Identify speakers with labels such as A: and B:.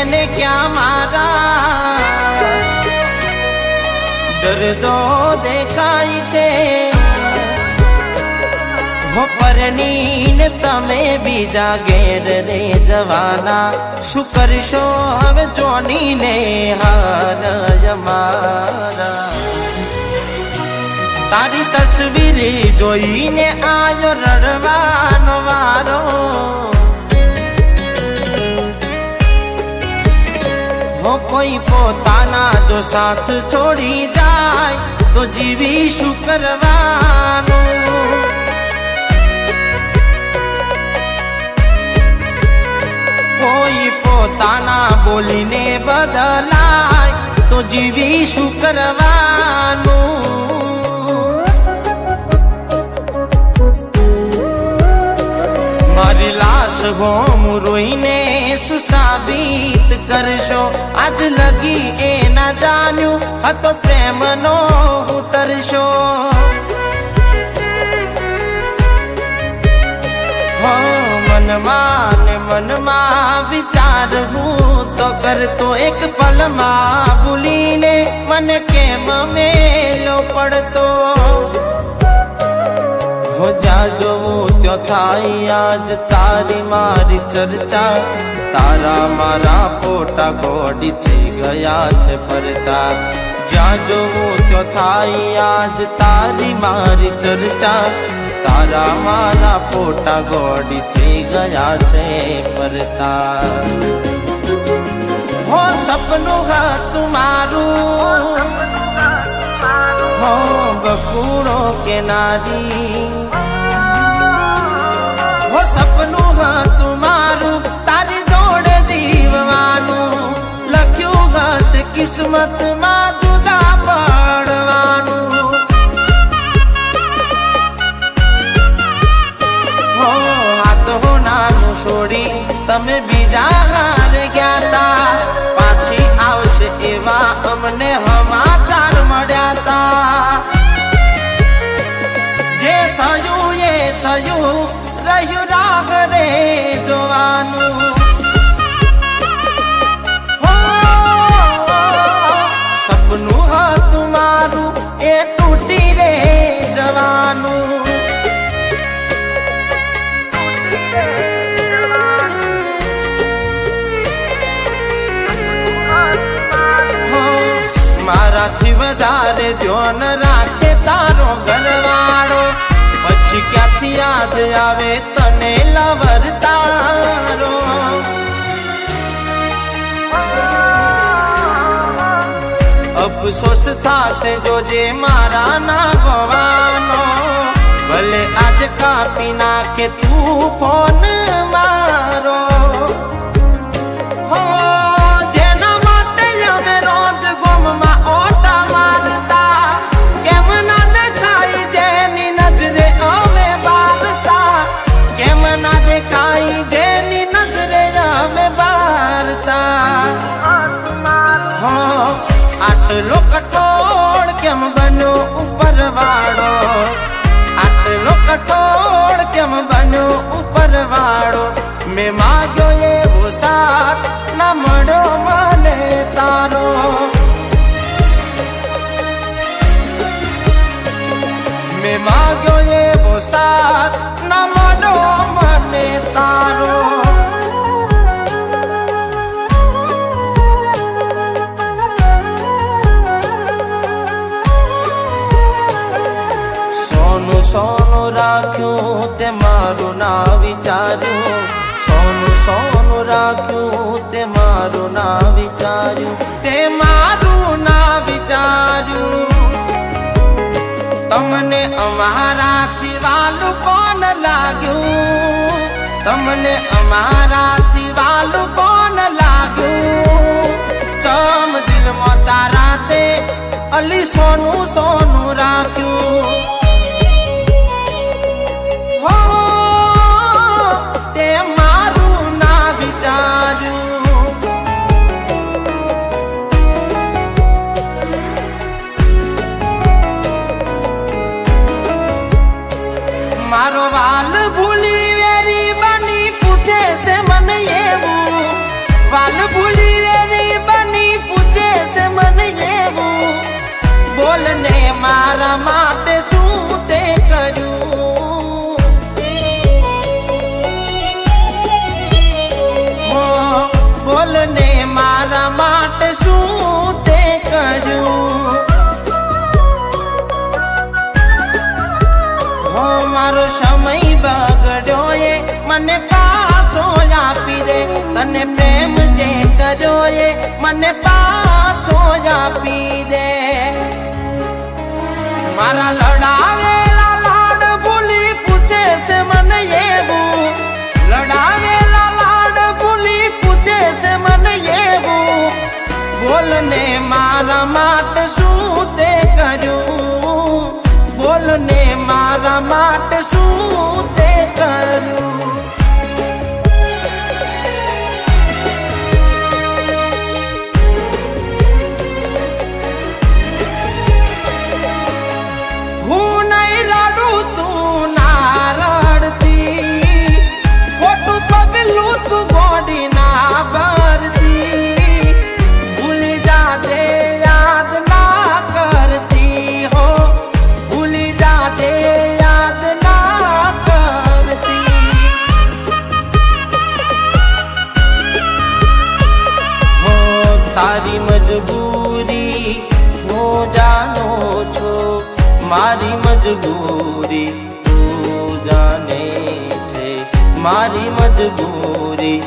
A: એને ક્યાં મારા દર્દો દેખાય છે હો પરણીને તમે બીજા ઘેર રે જવાના શું કરશો હવે જોનીને હાર મારા તારી તસવીર જોઈને આજો રડવાનો વારો હો કોઈ પોતાના જો સાથ છોડી જાય તો જીવી શું કરવાનું કોઈ પોતાના બોલીને બદલાય તો જીવી શું કરવાનું મારી લાશ હોમ રોઈને સુસાબિત કરશો આજ લગી એ ના જાણ્યું હતો પ્રેમનો ઉતરશો હો મનમાં વિચારવું તો કરતો એક પલમાં ભૂલીને મને કેમ મેલો પડતો હો જા જોવું ત્યો થાય આજ તારી મારી ચર્ચા તારા મારા ફોટા ગોડી થઈ ગયા છે ફરતા જ્યાં જોવું ત્યો થાય આજ તારી મારી ચર્ચા તારા મારા ફોટા ગોડી થઈ ગયા છે ફરતા હો સપનું હતું મારું હો બકુડો કે નારી હો સપનું હતું મારું તારી જોડે જીવવાનું લખ્યું હશે કિસ્મતમાં જુદા પડવાનું હો હાથ હો નાનું છોડી તમે બીજા હાર ગયા તા પાછી આવશે એવા અમને સમાચાર મળ્યા તા જે થયું એ થયું રહ્યું રાહ રે જોવાનું સપનું હતું મારું એ તૂટી રે જવાનું મારાથી વધારે ધ્યાન રાખે તારો ઘરવાળો પછી ક્યાંથી યાદ આવે તને લવર તારો અફસોસ થાશે જોજે મારા ના ભવાનો ભલે આજ કાપી નાખે તું ફોન મારો આટલો કઠોળ કેમ બન્યો ઉપર વાળો આટલો કઠોળ કેમ બન્યો ઉપર વાળો મેં માગ્યો એવો સાથ ના મળ્યો મને તારો મેં માગ્યો એવો સાથ ના મળ્યો મને તારો સોનું રાખ્યું તે મારું ના વિચાર્યું સોનું રાખ્યું તે મારું ના વિચાર્યું તે મારું ના વિચાર્યું તમને અમારાથી વાલું કોણ લાગ્યું તમને અમારાથી વાલું કોણ લાગ્યું ચમ દિલમાં તારા તે અલી સોનું રાખ્યું મારો વાલ ભૂલી વેરી બની પૂછે છે મને મારા માટે શું તે કર્યું, બોલ ને મારા માટે શું તે કર્યું. મારો સમય બગડ્યો એ મને પાછો આપી દે, તને પ્રેમ જે કર્યો એ મને પાછો આપી દે. મારા લડાવેલા લાડ ભૂલી પૂછે છે મને એવું, લડાવેલા લાડ ભૂલી પૂછે છે મને એવું, બોલ ને મારા માટે શું તે કર્યું, બોલ ને મારા માટે શું તે કર્યું. હું નહીં રડું તું ના રડતી, ખોટું પગલું તું ગોડી ના ભરતી, ભૂલી જાજે યાદ ના કરતી હો, ભૂલી જાજે યાદ ના કરતી. હો તારી મજબૂરી હું જાણું છું, મારી મજબૂરી તું જાણે છે, મારી મજબૂરી